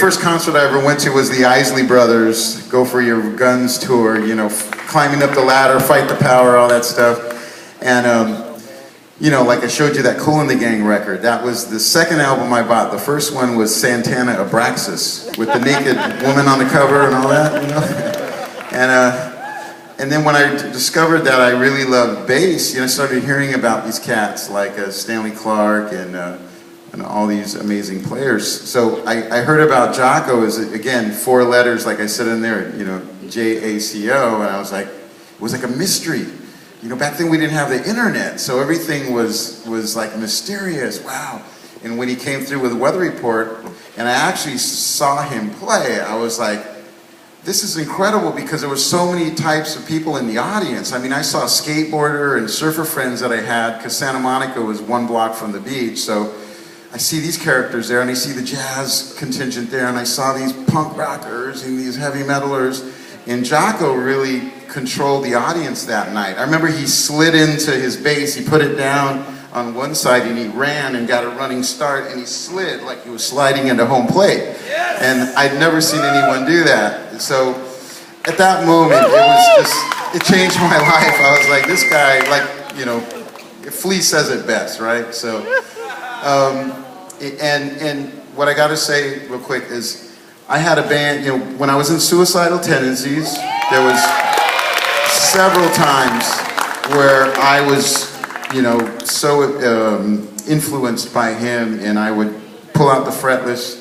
first concert I ever went to was the Isley Brothers Go For Your Guns tour, you know, climbing up the ladder, fight the power, all that stuff. And, you know, like I showed you that Kool and the Gang record, that was the second album I bought. The first one was Santana Abraxas, with the naked woman on the cover and all that, you know. And then when I discovered that I really loved bass, you know, I started hearing about these cats like Stanley Clarke and all these amazing players. So I heard about Jaco as, again, 4 letters, like I said in there, you know, J-A-C-O, and I was like, it was like a mystery. You know, back then we didn't have the internet, so everything was like mysterious, wow. And when he came through with the Weather Report, and I actually saw him play, I was like, this is incredible, because there were so many types of people in the audience. I mean, I saw skateboarder and surfer friends that I had, because Santa Monica was 1 block from the beach, so I see these characters there, and I see the jazz contingent there, and I saw these punk rockers and these heavy metalers, and Jaco really controlled the audience that night. I remember he slid into his bass, he put it down on one side, and he ran and got a running start, and he slid like he was sliding into home plate. Yes! And I'd never seen anyone do that. So at that moment, it was just, it changed my life. I was like, this guy, like, you know, Flea says it best, right? So, and what I gotta say real quick is, I had a band, you know, when I was in Suicidal Tendencies, there was several times where I was, you know, so influenced by him, and I would pull out the fretless,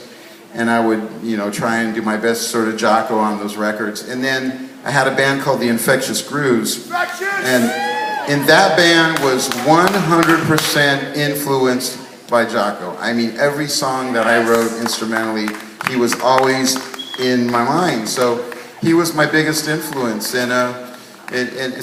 and I would, you know, try and do my best sort of Jaco on those records. And then I had a band called the Infectious Grooves, and that band was 100% influenced by Jaco. I mean, every song that I wrote instrumentally, he was always in my mind. So he was my biggest influence, and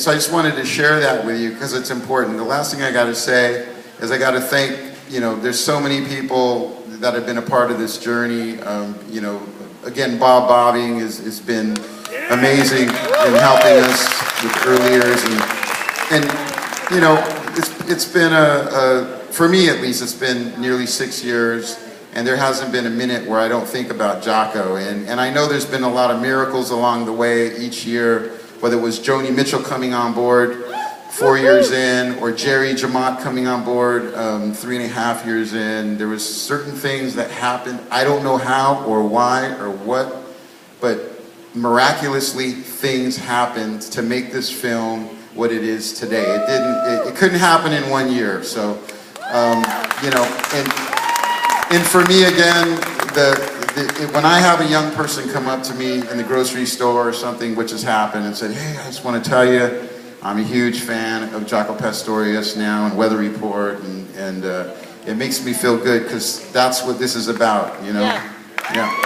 so I just wanted to share that with you because it's important. The last thing I got to say is I got to thank, you know, there's so many people that have been a part of this journey. You know, again, Bob Bobbing has been amazing in helping us with early years, and you know, it's been for me at least, it's been nearly 6 years, and there hasn't been a minute where I don't think about Jaco. And I know there's been a lot of miracles along the way each year, whether it was Joni Mitchell coming on board 4 years in, or Jerry Jamot coming on board 3.5 years in. There was certain things that happened. I don't know how or why or what, but miraculously things happened to make this film what it is today. It couldn't happen in 1 year. So, you know, and for me again, when I have a young person come up to me in the grocery store or something, which has happened, and said, hey, I just want to tell you, I'm a huge fan of Jaco Pastorius now and Weather Report, and it makes me feel good because that's what this is about, you know? Yeah.